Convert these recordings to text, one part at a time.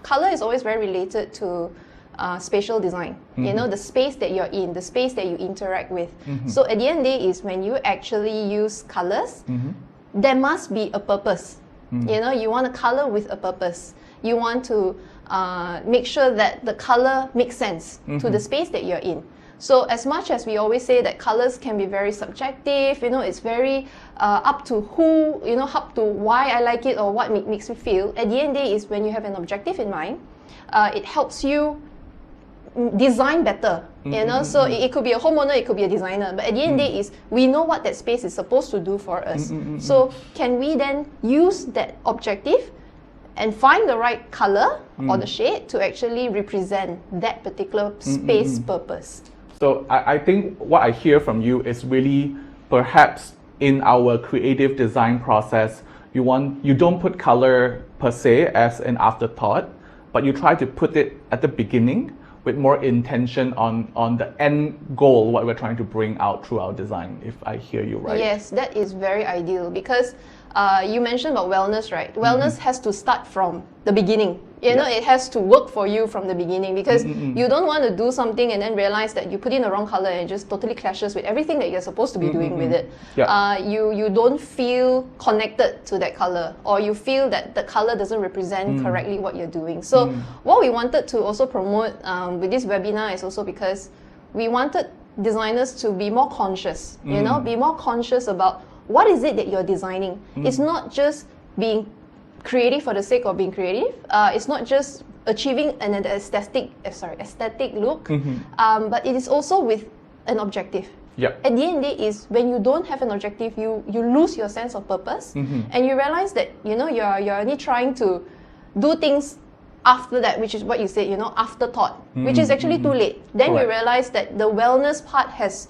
color is always very related to spatial design. You know, the space that you're in, the space that you interact with. So at the end of the day is when you actually use colors, there must be a purpose. You know, you want to color with a purpose. You want to make sure that the color makes sense to the space that you're in. So as much as we always say that colors can be very subjective, you know, it's very up to who, you know, up to why I like it or what makes me feel. At the end of the day is when you have an objective in mind, it helps you design better, you know. So it could be a homeowner, it could be a designer, but at the end of the day is we know what that space is supposed to do for us. So can we then use that objective and find the right color or the shade to actually represent that particular space purpose? So I think what I hear from you is really perhaps in our creative design process, you don't put color per se as an afterthought, but you try to put it at the beginning with more intention on the end goal, what we're trying to bring out through our design, if I hear you right. Yes, that is very ideal because you mentioned about wellness, right? Wellness has to start from the beginning. You know, it has to work for you from the beginning because you don't want to do something and then realize that you put in the wrong color and it just totally clashes with everything that you're supposed to be doing with it. You don't feel connected to that color, or you feel that the color doesn't represent correctly what you're doing. So what we wanted to also promote with this webinar is also because we wanted designers to be more conscious, you know, be more conscious about what is it that you're designing. It's not just being creative for the sake of being creative. It's not just achieving an aesthetic look, but it is also with an objective. At the end of the day is when you don't have an objective, you lose your sense of purpose, and you realize that, you know, you're only trying to do things after that, which is what you said, you know, afterthought, which is actually too late. Then you realize that the wellness part has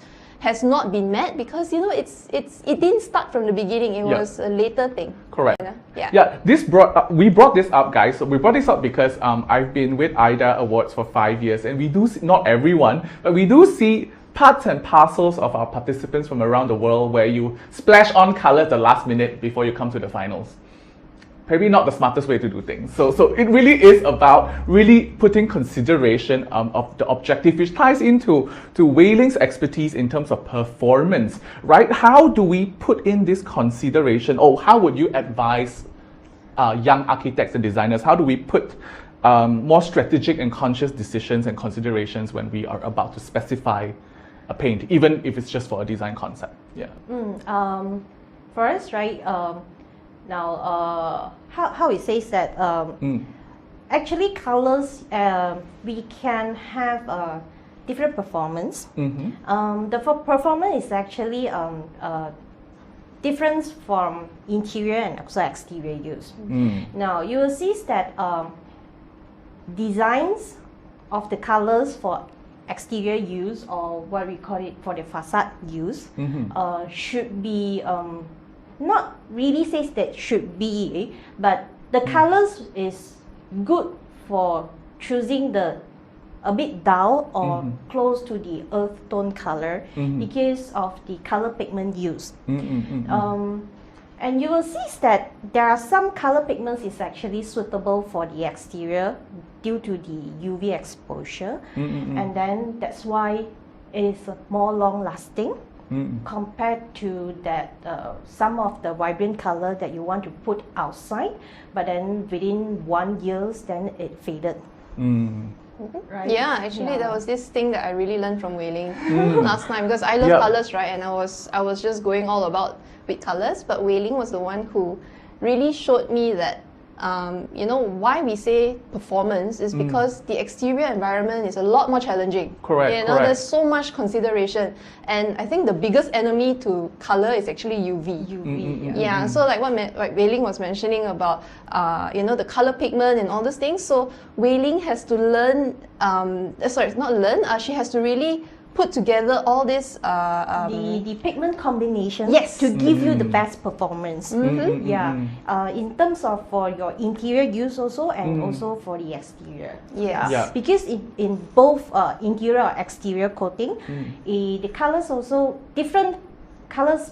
not been met because, you know, it didn't start from the beginning. It was a later thing. Correct. You know? Yeah. We brought this up, guys. So we brought this up because I've been with IDA Awards for 5 years, and we do see, not everyone, but we do see parts and parcels of our participants from around the world where you splash on color at the last minute before you come to the finals. Maybe not the smartest way to do things. So it really is about really putting consideration of the objective, which ties into Wei Ling's expertise in terms of performance, right? How do we put in this consideration, or how would you advise young architects and designers? How do we put more strategic and conscious decisions and considerations when we are about to specify a paint, even if it's just for a design concept? First, right? Now, how it says that actually colors, we can have different performance. The performance is actually different from interior and also exterior use. Now, you will see that designs of the colors for exterior use, or what we call it for the facade use, should be not really says that should be, but the colors is good for choosing the a bit dull or close to the earth tone color because of the color pigment used. And you will see that there are some color pigments is actually suitable for the exterior due to the UV exposure, and then that's why it is more long lasting. Compared to that some of the vibrant color that you want to put outside, but then within 1 year then it faded. Right? Yeah, actually there was this thing that I really learned from Wei Ling last time, because I love colors, right? And I was just going all about with colors, but Wei Ling was the one who really showed me that you know, why we say performance is because the exterior environment is a lot more challenging. Correct. You know, there's so much consideration, and I think the biggest enemy to color is actually UV. Yeah. So like what Wei Ling was mentioning about, you know, the color pigment and all those things. So Wei Ling has to learn. She has to really put together all this the pigment combination to give you the best performance. In terms of for your interior use also, and also for the exterior. Because in both interior or exterior coating, the colors also different colors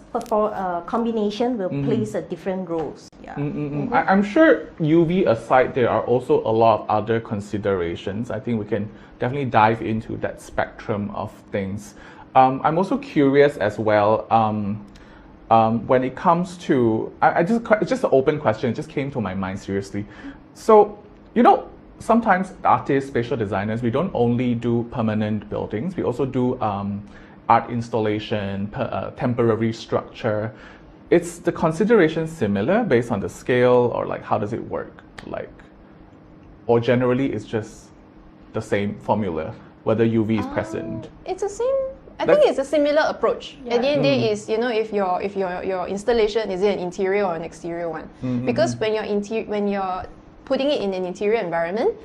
combination will plays a different roles. Yeah. I'm sure UV aside, there are also a lot of other considerations. I think we can definitely dive into that spectrum of things. I'm also curious as well, when it comes to, it's just an open question, it just came to my mind seriously. So, sometimes artists, spatial designers, we don't only do permanent buildings, we also do art installation, temporary structure. Is the consideration similar based on the scale, or like how does it work? Or generally it's just the same formula, whether UV is present? It's the same. I think it's a similar approach. Yeah. At the end of the day is, if your installation is it an interior or an exterior one? Because when you're putting it in an interior environment,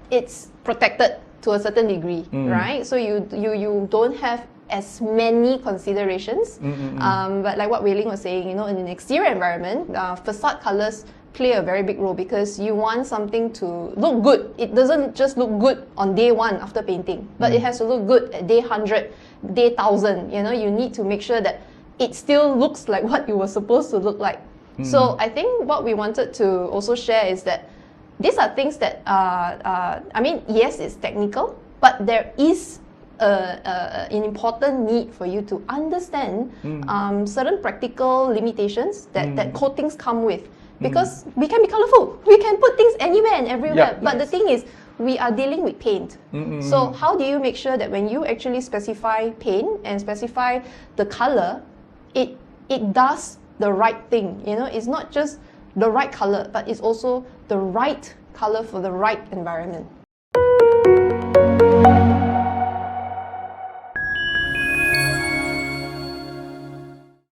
it's protected to a certain degree, right? So you don't have as many considerations. But like what Wei Ling was saying, in an exterior environment, facade colors play a very big role because you want something to look good. It doesn't just look good on day 1 after painting, but it has to look good at day 100, day 1000. You need to make sure that it still looks like what it was supposed to look like. So I think what we wanted to also share is that these are things that, yes, it's technical, but there is an important need for you to understand certain practical limitations that coatings come with. Because we can be colorful, we can put things anywhere and everywhere, but the thing is, we are dealing with paint. So how do you make sure that when you actually specify paint and specify the color, it does the right thing? It's not just the right color, but it's also the right color for the right environment.